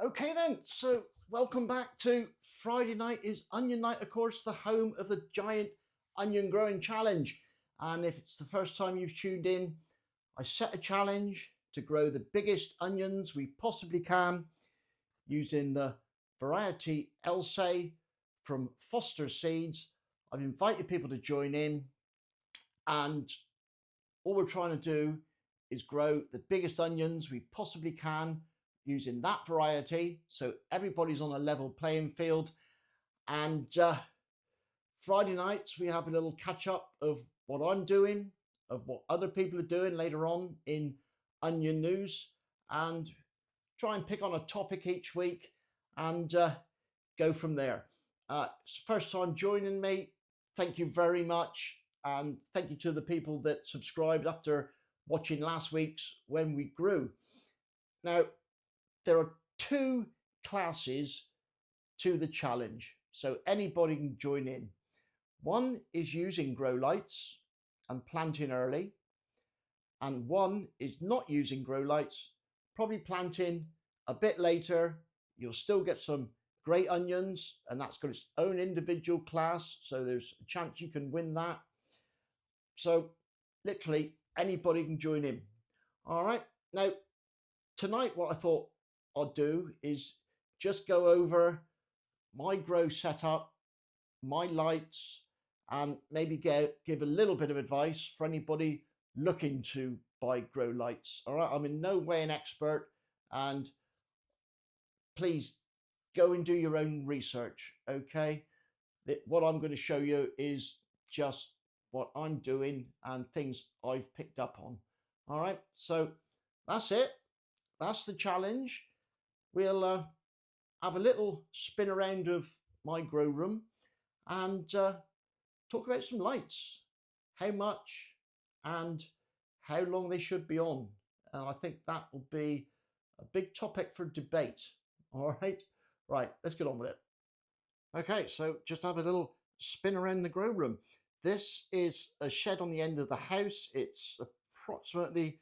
Okay then, so welcome back to Friday night is Onion Night, of course, the home of the Giant Onion Growing Challenge. And if it's the first time you've tuned in, I set a challenge to grow the biggest onions we possibly can using the variety Elsay from Foster Seeds. I've invited people to join in, and all we're trying to do is grow the biggest onions we possibly can using that variety, so everybody's on a level playing field. And Friday nights we have a little catch up of what I'm doing, of what other people are doing later on in onion news, and try and pick on a topic each week and go from there. First time joining me, thank you very much, and thank you to the people that subscribed after watching last week's When We Grew. Now, there are two classes to the challenge, so anybody can join in. One is using grow lights and planting early, and one is not using grow lights, probably planting a bit later. You'll still get some great onions, and that's got its own individual class, so there's a chance you can win that. So literally anybody can join in. All right, now tonight what I thought I'd do is just go over my grow setup, my lights, and maybe give a little bit of advice for anybody looking to buy grow lights. All right, I'm in no way an expert, and please go and do your own research. Okay, what I'm going to show you is just what I'm doing and things I've picked up on. All right, so that's it. That's the challenge. We'll have a little spin around of my grow room and talk about some lights, how much and how long they should be on. And I think that will be a big topic for debate. All right, right, let's get on with it. Okay, so just have a little spin around the grow room. This is a shed on the end of the house. It's approximately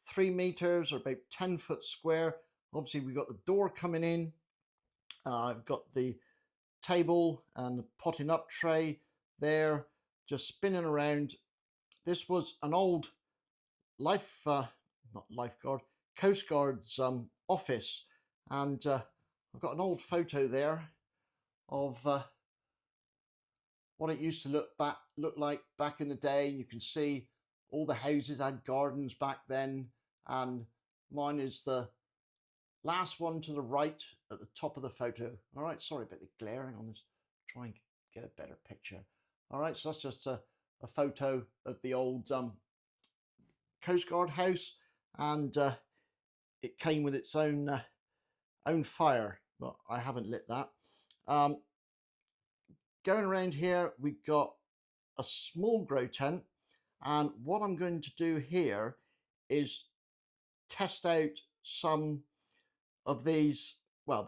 3 meters or about 10 foot square. Obviously, we've got the door coming in. I've got the table and the potting up tray there, just spinning around. This was an old not lifeguard, Coast Guard's office, and I've got an old photo there of what it used to look like back in the day. You can see all the houses had gardens back then, and mine is the last one to the right at the top of the photo. All right, sorry about the glaring on this. Try and get a better picture. All right, so that's just a photo of the old Coast Guard house, and it came with its own fire, but I haven't lit that. Going around here, we've got a small grow tent, and what I'm going to do here is test out some of these. Well,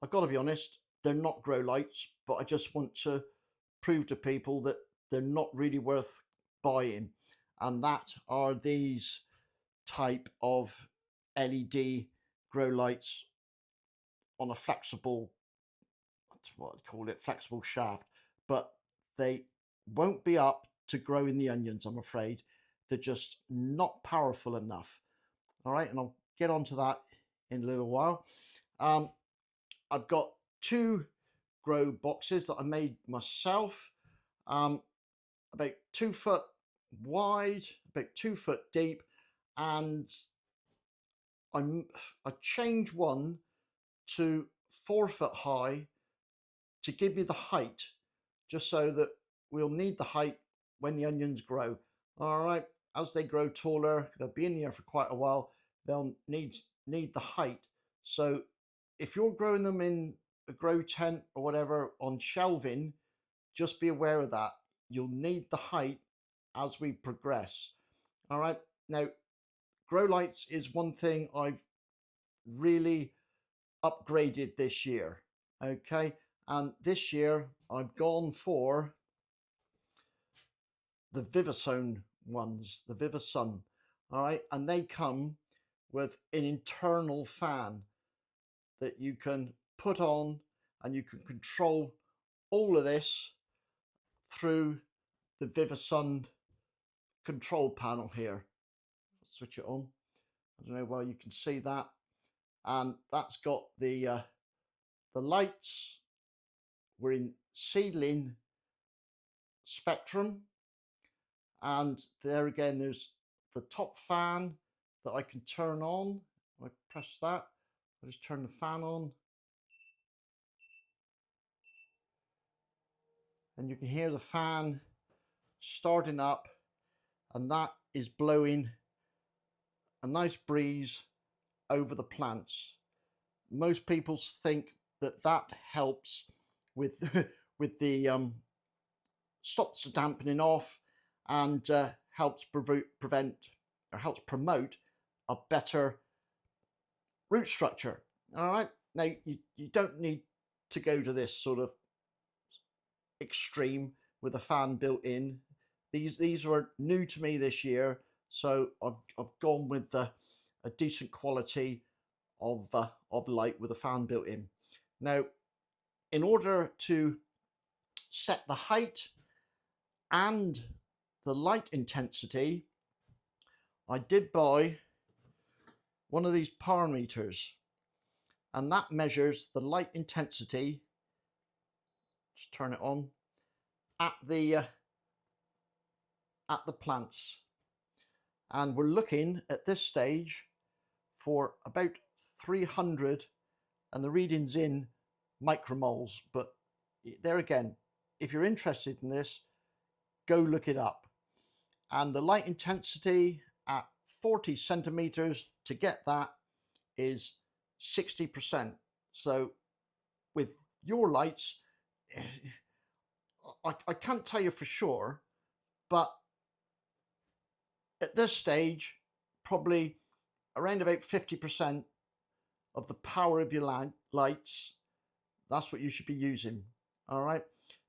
I've got to be honest, they're not grow lights, but I just want to prove to people that they're not really worth buying, and that are these type of LED grow lights on a flexible, what I call it, flexible shaft, but they won't be up to growing the onions, I'm afraid. They're just not powerful enough. All right, and I'll get onto that in a little while. I've got two grow boxes that I made myself, about 2 foot wide, about 2 foot deep, and I changed one to 4 foot high to give me the height, just so that we'll need the height when the onions grow. All right, as they grow taller, they'll be in here for quite a while. They'll need the height. So if you're growing them in a grow tent or whatever on shelving, just be aware of that. You'll need the height as we progress. All right, now grow lights is one thing I've really upgraded this year. Okay, and this year I've gone for the Vivison ones, the Vivasun. All right, and they come with an internal fan. that you can put on, and you can control all of this through the Vivasund control panel here. Switch it on. I don't know why you can see that. And that's got the lights. We're in Seedling Spectrum, and there again there's the top fan that I can turn on. I press that, I just turn the fan on, and you can hear the fan starting up, and that is blowing a nice breeze over the plants. Most people think that that helps with with the stops the dampening off, and helps prevent or helps promote a better root structure. All right, now you don't need to go to this sort of extreme with a fan built in. These were new to me this year, so I've gone with a decent quality of light with a fan built in. Now, in order to set the height and the light intensity, I did buy one of these power meters, and that measures the light intensity. Just turn it on at the plants, and we're looking at this stage for about 300, and the reading's in micromoles. But there again, if you're interested in this, go look it up. And the light intensity at 40 centimeters, to get that, is 60%. So with your lights, I can't tell you for sure, but at this stage, probably around about 50% of the power of your lights, that's what you should be using. All right.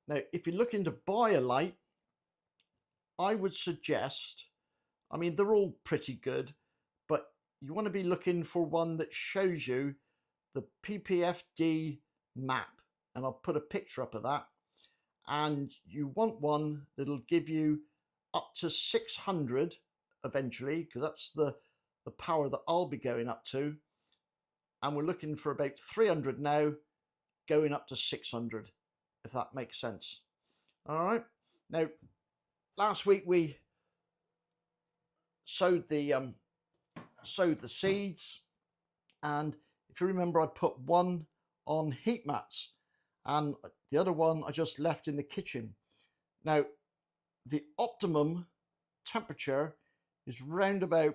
Now, if you're looking to buy a light, I would suggest, I mean, they're all pretty good, but you want to be looking for one that shows you the PPFD map, and I'll put a picture up of that. And you want one that'll give you up to 600 eventually, because that's the power that I'll be going up to. And we're looking for about 300 now, going up to 600, if that makes sense. All right. Now, last week we sowed the seeds, and if you remember, I put one on heat mats, and the other one I just left in the kitchen. Now, the optimum temperature is round about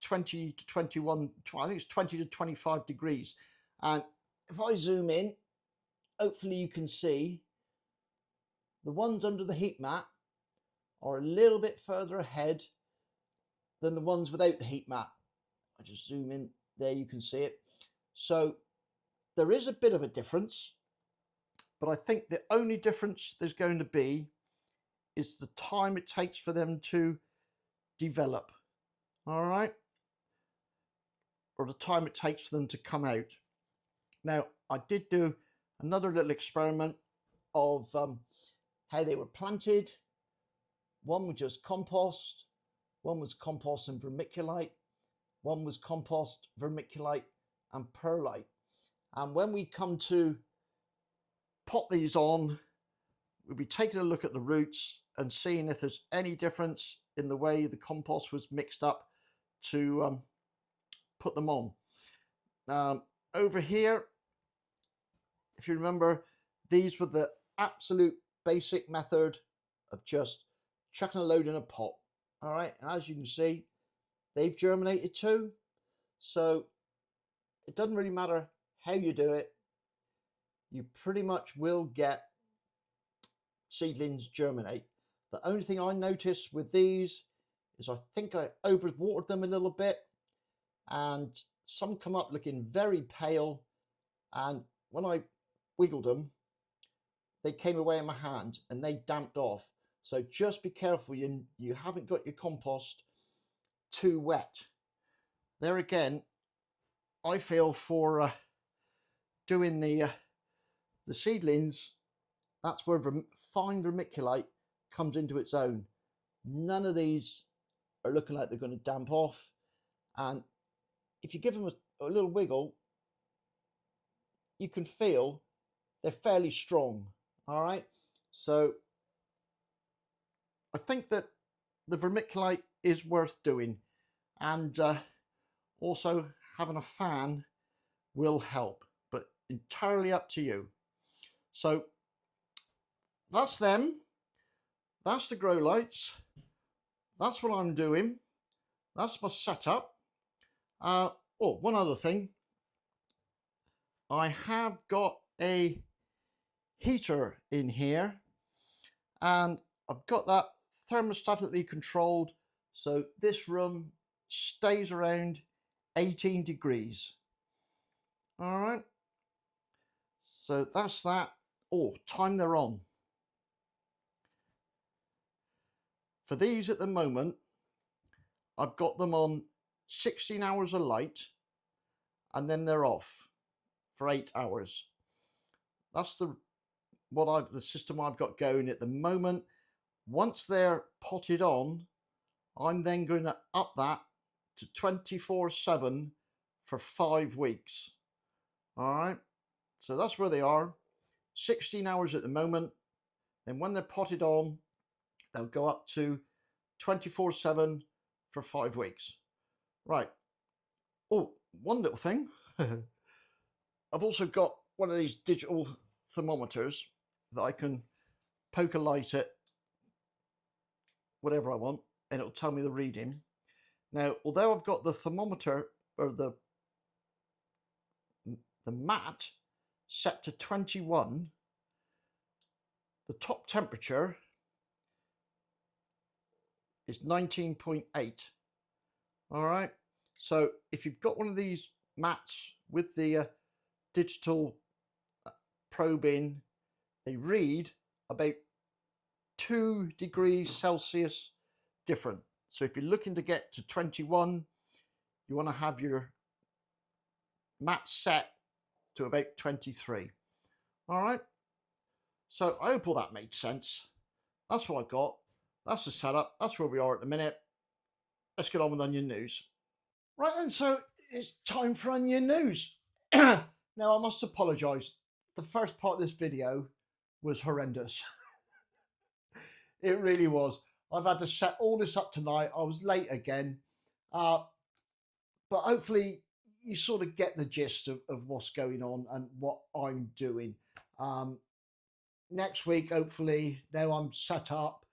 20 to 21, I think it's 20 to 25 degrees. And if I zoom in, hopefully you can see the ones under the heat mat are a little bit further ahead than the ones without the heat mat. I just zoom in, there you can see it. So there is a bit of a difference, but I think the only difference there's going to be is the time it takes for them to develop. All right, or the time it takes for them to come out. Now, I did do another little experiment of how they were planted. One was just compost, one was compost and vermiculite, one was compost, vermiculite and perlite. And when we come to pot these on, we'll be taking a look at the roots and seeing if there's any difference in the way the compost was mixed up to put them on. Over here, if you remember, these were the absolute basic method of just chucking a load in a pot. All right, and as you can see, they've germinated too. So it doesn't really matter how you do it, you pretty much will get seedlings germinate. The only thing I noticed with these is I think I overwatered them a little bit, and some come up looking very pale, and when I wiggled them, they came away in my hand and they damped off. So just be careful you haven't got your compost too wet. There again, I feel for doing the seedlings, that's where fine vermiculite comes into its own. None of these are looking like they're going to damp off, and if you give them a little wiggle, you can feel they're fairly strong. All right, so I think that the vermiculite is worth doing, and also having a fan will help, but entirely up to you. So that's them, that's the grow lights, that's what I'm doing, that's my setup. Oh, one other thing, I have got a heater in here, and I've got that thermostatically controlled, so this room stays around 18 degrees. All right, so that's that. Oh, time they're on. For these at the moment, I've got them on 16 hours of light, and then they're off for 8 hours. That's the system I've got going at the moment. Once they're potted on, I'm then going to up that to 24/7 for 5 weeks. All right, so that's where they are. 16 hours at the moment. Then when they're potted on, they'll go up to 24/7 for 5 weeks. Right. Oh, one little thing. I've also got one of these digital thermometers that I can poke a light at whatever I want, and it'll tell me the reading. Now, although I've got the thermometer or the mat set to 21, the top temperature is 19.8. All right, so if you've got one of these mats with the digital probe in, they read about 2 degrees Celsius different. So if you're looking to get to 21, you want to have your mat set to about 23. All right, so I hope all that made sense. That's what I've got. That's the setup. That's where we are at the minute. Let's get on with onion news. Right then, so it's time for onion news. Now, I must apologise. The first part of this video was horrendous. It really was. I've had to set all this up tonight. I was late again. But hopefully you sort of get the gist of what's going on and what I'm doing. Next week, hopefully, now I'm set up,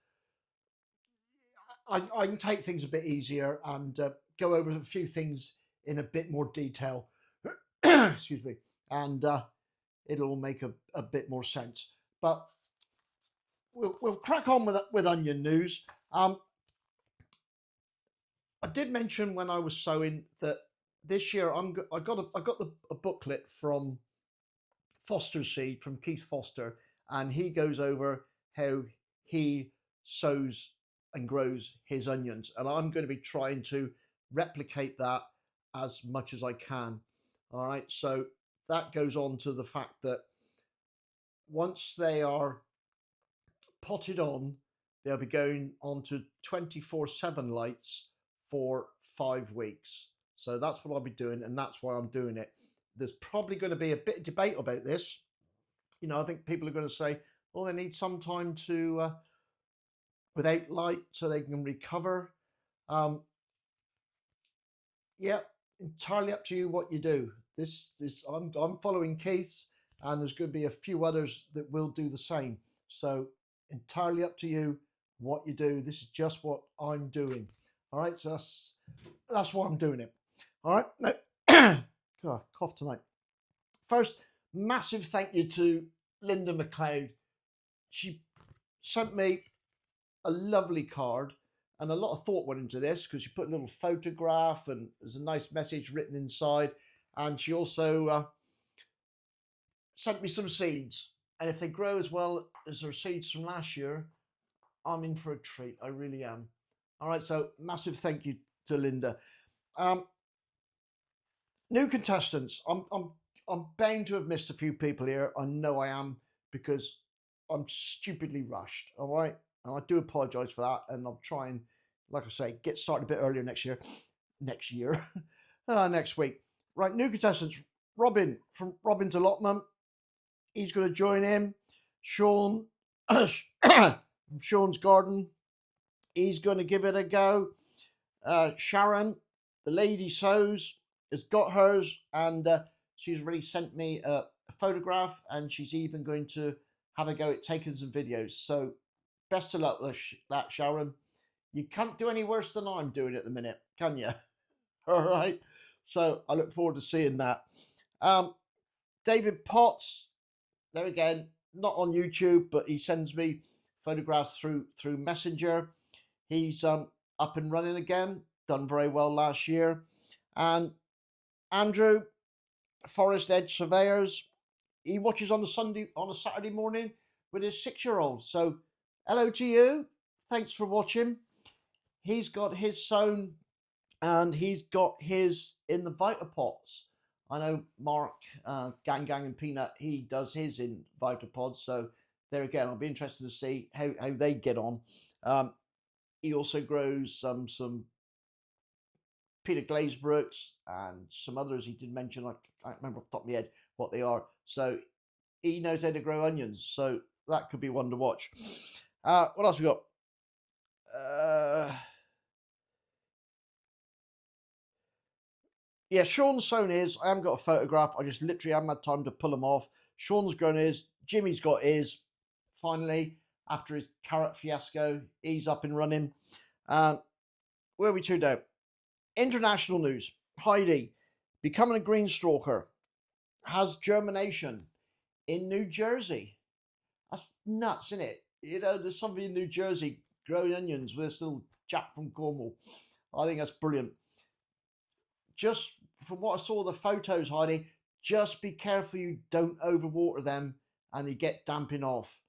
I can take things a bit easier and go over a few things in a bit more detail. Excuse me. And it'll make a bit more sense. But we'll crack on with onion news. I did mention when I was sowing that this year I got a booklet from Foster Seed, from Keith Foster, and he goes over how he sows and grows his onions, and I'm going to be trying to replicate that as much as I can. All right, so that goes on to the fact that once they are potted on, they'll be going on to 24/7 lights for 5 weeks. So that's what I'll be doing, and that's why I'm doing it. There's probably going to be a bit of debate about this. You know, I think people are going to say, well, they need some time to without light so they can recover. Yeah, entirely up to you what you do. I'm following Keith, and there's going to be a few others that will do the same. So entirely up to you what you do. This is just what I'm doing. All right, so that's why I'm doing it. All right, now, God, cough tonight. First, massive thank you to Linda McLeod. She sent me a lovely card, and a lot of thought went into this because she put a little photograph and there's a nice message written inside, and she also sent me some seeds, and if they grow as well as her seeds from last year, I'm in for a treat. I really am. All right, so massive thank you to Linda. New contestants. I'm bound to have missed a few people here. I know I am, because I'm stupidly rushed. All right, and I do apologise for that. And I'll try and, like I say, get started a bit earlier next year. Next week. Right, new contestants. Robin from Robin's Allotment. He's going to join in. Sean from Sean's Garden. He's going to give it a go. Sharon, the lady sews, has got hers, and she's already sent me a photograph, and she's even going to have a go at taking some videos. So best of luck with that, Sharon. You can't do any worse than I'm doing at the minute, can you? All right. So I look forward to seeing that. David Potts, there again, not on YouTube, but he sends me photographs through Messenger. He's up and running again, done very well last year. And Andrew, Forest Edge Surveyors, he watches on a Saturday morning with his 6-year-old. So hello to you. Thanks for watching. He's got his sown, and he's got his in the Vitapods. I know Mark, Gang and Peanut, he does his in Vitapods. So there again, I'll be interested to see how they get on. He also grows some Peter Glazebrooks and some others he did mention. I can't remember off the top of my head what they are. So he knows how to grow onions. So that could be one to watch. What else we got? Yeah, Sean's sown his. I haven't got a photograph. I just literally haven't had time to pull them off. Sean's grown his. Jimmy's got his. Finally, after his carrot fiasco, he's up and running. Where are we to now? International news. Heidi, becoming a green stalker, has germination in New Jersey. That's nuts, isn't it? You know, there's somebody in New Jersey growing onions with this little chap from Cornwall. I think that's brilliant. Just from what I saw the photos, Heidi, just be careful you don't overwater them and they get damping off.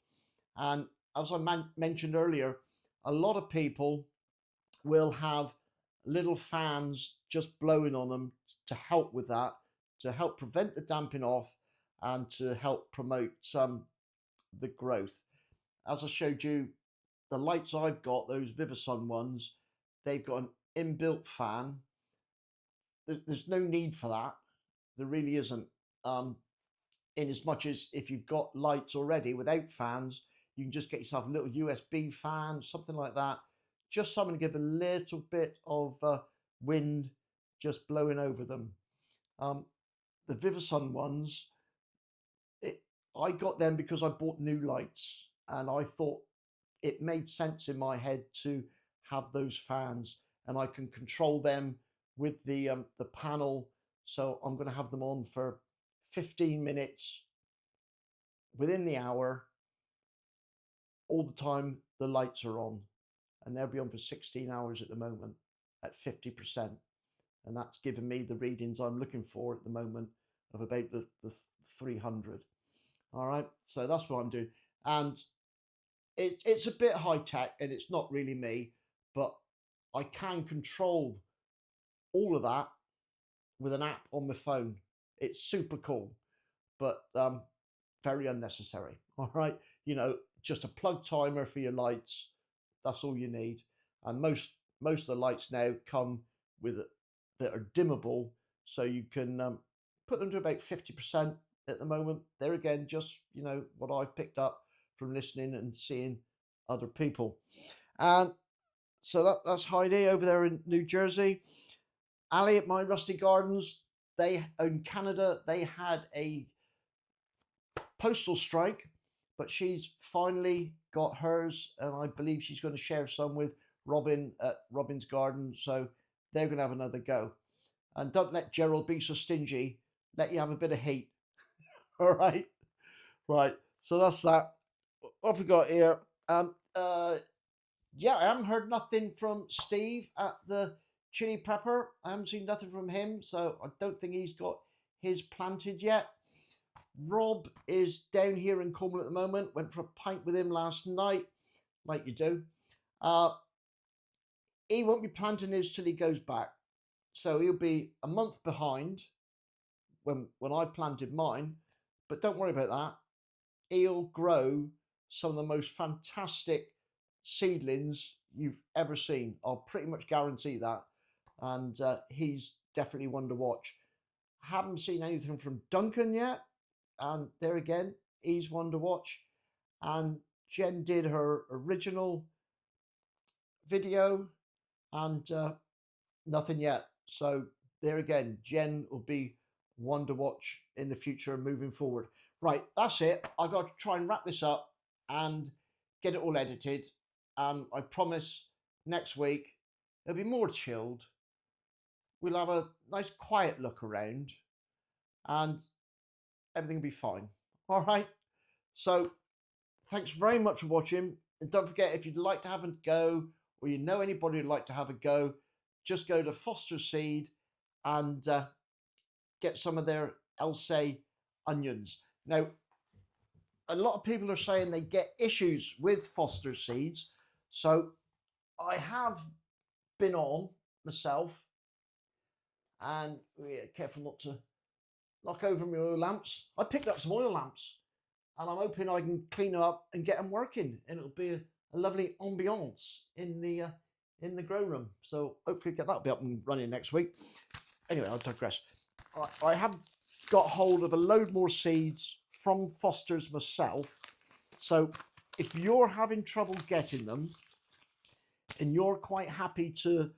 And as I mentioned earlier, a lot of people will have little fans just blowing on them to help with that, to help prevent the damping off and to help promote the growth. As I showed you, the lights I've got, those Vivasun ones, they've got an inbuilt fan. There's no need for that. There really isn't. In as much as if you've got lights already without fans, you can just get yourself a little USB fan, something like that. Just something to give a little bit of wind just blowing over them. The Vivasun ones, I got them because I bought new lights, and I thought it made sense in my head to have those fans, and I can control them with the panel. So I'm going to have them on for 15 minutes within the hour, all the time the lights are on, and they'll be on for 16 hours at the moment at 50%. And that's given me the readings I'm looking for at the moment of about the 300. All right, so that's what I'm doing. And it's a bit high tech, and it's not really me, but I can control all of that with an app on my phone. It's super cool, but very unnecessary. All right, you know, just a plug timer for your lights. That's all you need. And most of the lights now come with that are dimmable, so you can put them to about 50% at the moment. There again, just you know what I've picked up from listening and seeing other people. And so that's Heidi over there in New Jersey. Ali at My Rusty Gardens, they in Canada, they had a postal strike, but she's finally got hers, and I believe she's going to share some with Robin at Robin's Garden. So they're going to have another go. And don't let Gerald be so stingy. Let you have a bit of heat. All right. Right. So that's that. What have we got here? Yeah, I haven't heard nothing from Steve at the Chili Prepper. I haven't seen nothing from him, so I don't think he's got his planted yet. Rob is down here in Cornwall at the moment. Went for a pint with him last night, like you do. He won't be planting his till he goes back. So he'll be a month behind when I planted mine. But don't worry about that. He'll grow some of the most fantastic seedlings you've ever seen. I'll pretty much guarantee that. And he's definitely one to watch. Haven't seen anything from Duncan yet, and there again, he's one to watch. And Jen did her original video, and nothing yet. So there again, Jen will be one to watch in the future and moving forward. Right, that's it. I've got to try and wrap this up and get it all edited. And I promise next week it'll be more chilled. We'll have a nice quiet look around and everything will be fine. All right. So thanks very much for watching. And don't forget, if you'd like to have a go, or you know anybody who'd like to have a go, just go to Foster Seed and get some of their Elsay onions. Now, a lot of people are saying they get issues with Foster Seeds. So I have been on myself, and careful not to knock over my oil lamps. I picked up some oil lamps, and I'm hoping I can clean up and get them working, and it'll be a lovely ambiance in the grow room. So hopefully get that be up and running next week. Anyway, I'll digress. I have got hold of a load more seeds from Foster's myself. So if you're having trouble getting them and you're quite happy to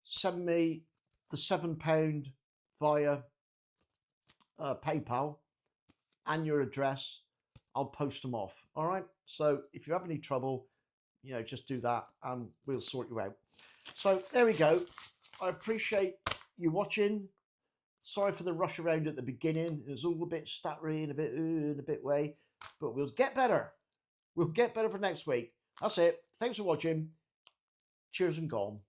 send me the £7 via PayPal and your address, I'll post them off. All right. So if you have any trouble, just do that and we'll sort you out. So there we go. I appreciate you watching. Sorry for the rush around at the beginning. It was all a bit stuttery and a bit way, but we'll get better. We'll get better for next week. That's it. Thanks for watching. Cheers and gone.